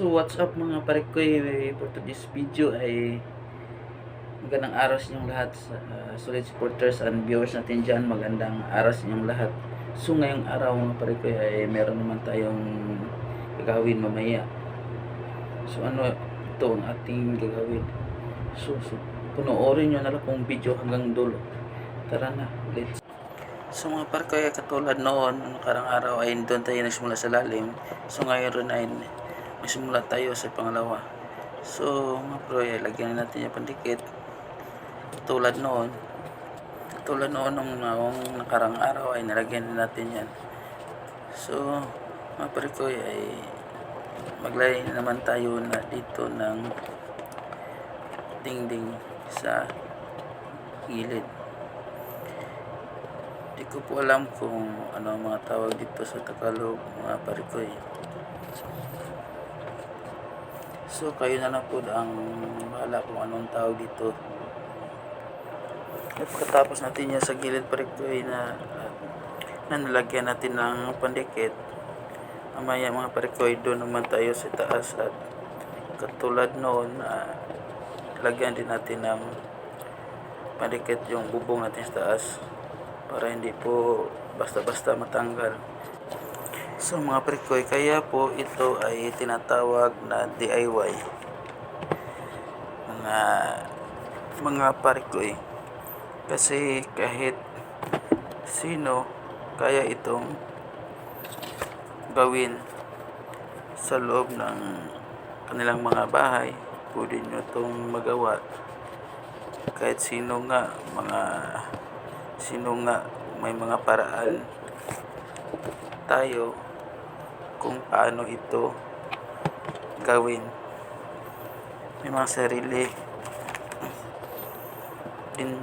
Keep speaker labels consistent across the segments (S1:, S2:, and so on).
S1: So what's up mga parekoy, for today's video ay magandang araw sa inyong lahat sa solid supporters and viewers natin dyan. Magandang araw sa inyong lahat. So ngayong araw mga parekoy ay meron naman tayong gagawin mamaya. So ano ito ang ating gagawin? So panoorin nyo na lang kung video hanggang dulo. Tara na, let's. So mga parekoy, katulad noon nakarang araw ay doon tayo nagsimula sa lalim. So ngayon ay magsimula tayo sa pangalawa. So mga parekoy, lagyan natin yung pandikit tulad noon nung nakarang araw ay nalagyan natin yan. So mga parekoy ay maglagay naman tayo na dito ng dingding sa gilid. Hindi ko po alam kung ano ang mga tawag dito sa Tagalog mga parekoy. So kayo na lang po ang bahala kung anong tawag dito. At pagkatapos natin yan sa gilid parekoy na nalagyan natin ng pandikit, mamaya mga parekoy doon naman tayo sa taas at katulad noon lagyan din natin ng pandikit yung bubong natin sa taas para hindi po basta-basta matanggal. So mga parekoy, kaya po ito ay tinatawag na DIY mga parekoy, kasi kahit sino kaya itong gawin sa loob ng kanilang mga bahay. Pwede nyo itong magawa kahit sino nga may mga paraan tayo kung paano ito gawin. May mga sarili din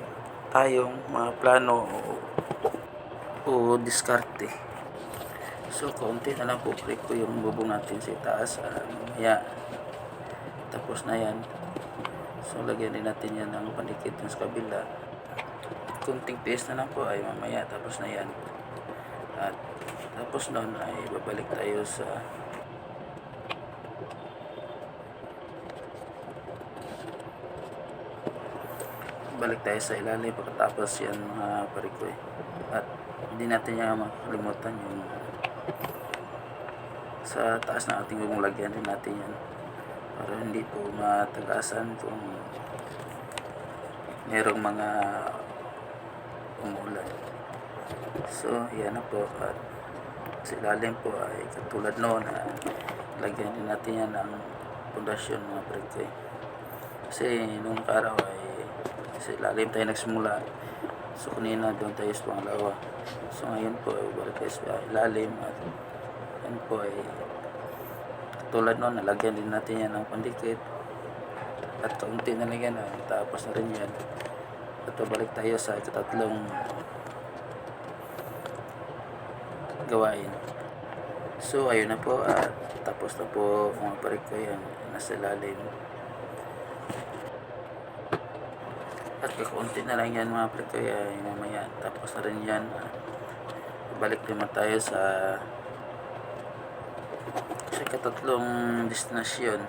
S1: tayong mga plano o diskarte. So kaunti na lang po ko yung bubong natin sa taas mamaya tapos na yan. So lagyan din natin yan ng pandikit sa kabila. Kunting tiis na lang po ay mamaya tapos na yan. At tapos noon ay babalik tayo sa ilalim pagkatapos yan mga parekoy. At hindi natin yan makalimutan yung sa taas na ating bubong, lagyan din natin yan para hindi po matagasan kung merong mga umulan. So yan na po. At sa ilalim po ay katulad noon lagyan din natin yan ng pundasyon mga parekoy, kasi nung araw ay sa ilalim tayo nagsimula. So kanina doon tayo sa pangalawa. So ngayon po ay balik tayo sa ilalim at yan po ay katulad noon nalagyan din natin yan ng pandikit at kaunti na lang yan tapos na rin yan. At balik tayo sa ikatatlong gawain. So ayun na po at tapos na po mga parekoy yan nasa ilalim. At kakaunti na lang yan mga parekoy ay mamaya tapos na rin yan. Balik naman tayo sa ikatatlong destinasyon.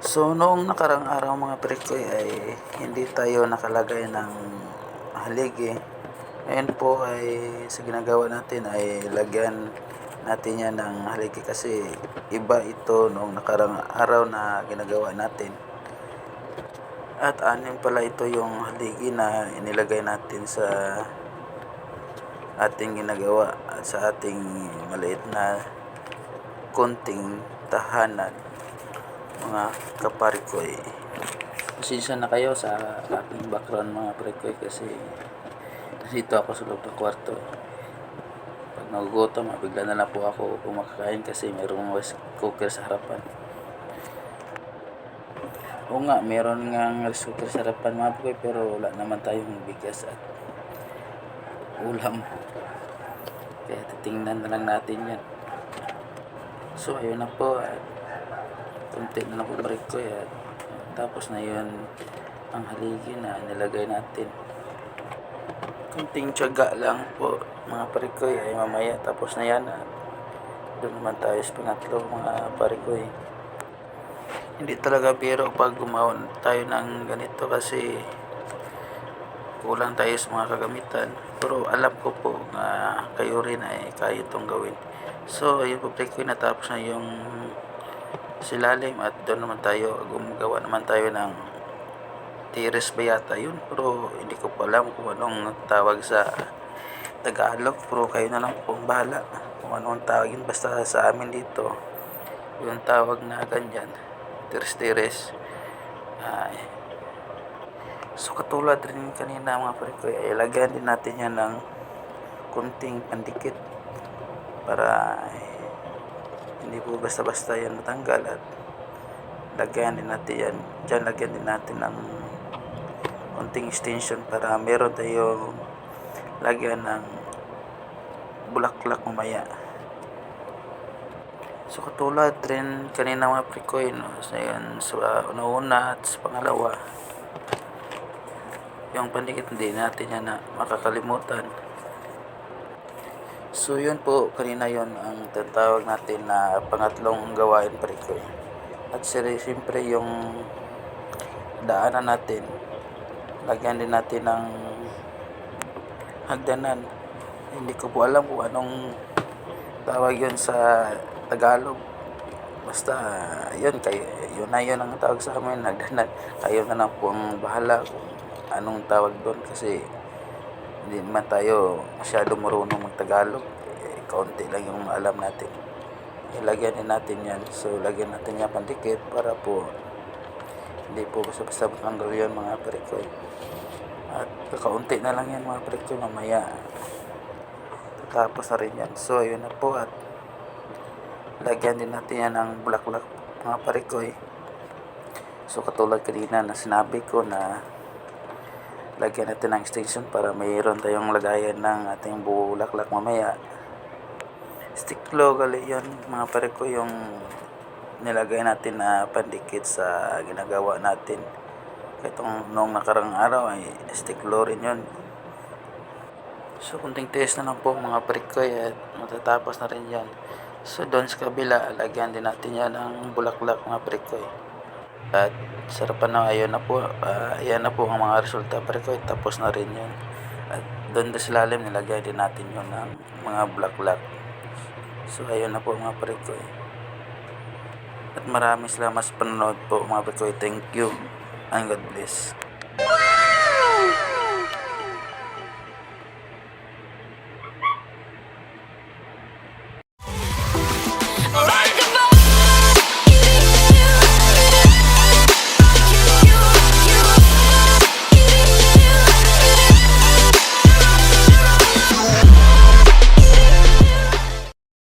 S1: So noong nakarang araw mga parekoy ay hindi tayo nakalagay ng haligi. Ngayon po ay sa ginagawa natin ay lagyan natin yan ng haligi kasi iba ito noong nakarang araw na ginagawa natin. At anim pala ito yung haligi na inilagay natin sa ating ginagawa at sa ating maliit na konting tahanan mga kaparekoy. Pasensya na kayo sa aking background mga parekoy kasi dito ako sa loob ng kwarto. Pag nagugutom bigla na lang po ako kumakain kasi mayroong rice cooker sa harapan. O nga, meron nga rice cooker sa harapan mga parekoy, pero wala naman tayong bigas at ulam, kaya titingnan na lang natin yan. So ayun na po at kunti na lang po parekoy at tapos na yun ang haligi na nilagay natin. Kunting tiyaga lang po mga parekoy ay mamaya tapos na yan at doon naman tayo sa pangatlo mga pare ko eh. Hindi talaga biro pag gumawa tayo ng ganito kasi kulang tayo sa mga kagamitan. Pero alam ko po na kayo rin ay kaya itong gawin. So, yun po pre ko, natapos na yung silalim at doon naman tayo gumagawa naman tayo ng tiris ba yata yun, pero hindi ko pa alam kung anong tawag sa Tagalog, pero kayo na lang po ang bahala kung anong tawag yun. Basta sa amin dito yung tawag na ganyan, tiris-tiris. So katulad rin kanina mga pare ko, ilagyan din natin yan ng kunting pandikit para hindi po basta-basta yan matanggal, at lagyan din natin yan dyan, lagyan din natin ng konting extension para meron tayo lagyan ng bulaklak mamaya. So katulad rin kanina mga pre-coy, no? So yan, sa una at sa pangalawa, yung pandikit hindi natin yan na makakalimutan. So yun po, kanina yon ang tatawag natin na pangatlong gawain pre-coy. At siyempre yung daanan natin, lagyan din natin ng hagdanan. Hindi ko po alam kung anong tawag yun sa Tagalog. Basta yun, yun na yun ang tawag sa amin, hagdanan. Kayo na lang po ang bahala kung anong tawag doon kasi hindi naman tayo masyado marunong mag-Tagalog. Kaunti lang yung alam natin. Ilagyan din natin yan. So lagyan natin yan pandikit para po hindi po basta-basta matanggal yun mga pre-coy. At kakaunti na lang yan mga pre-coy, mamaya tapos na rin yan. So ayun na po, at lagyan din natin yan ng bulaklak mga pare-coy. So katulad kanina na sinabi ko na lagyan natin ng extension para mayroon tayong lagayan ng ating bulaklak mamaya. Stick glue gali yun mga pare-coy, yung nilagay natin na pandikit sa ginagawa natin. Itong noong nakarang araw ay stick glue rin yun. So kunting test na lang po mga pre-coy at matatapos na rin yan. So doon sa kabila, lagyan din natin yan ng bulaklak mga pre-coy. At sarapan na, ayun na po, ayan na po ang mga resulta pre-coy, tapos na rin yun. At doon sa lalim, nilagyan din natin yun ng mga bulaklak. So ayun na po mga pre-coy. At maraming salamat sa panonood po mga pre-coy. Thank you and God bless.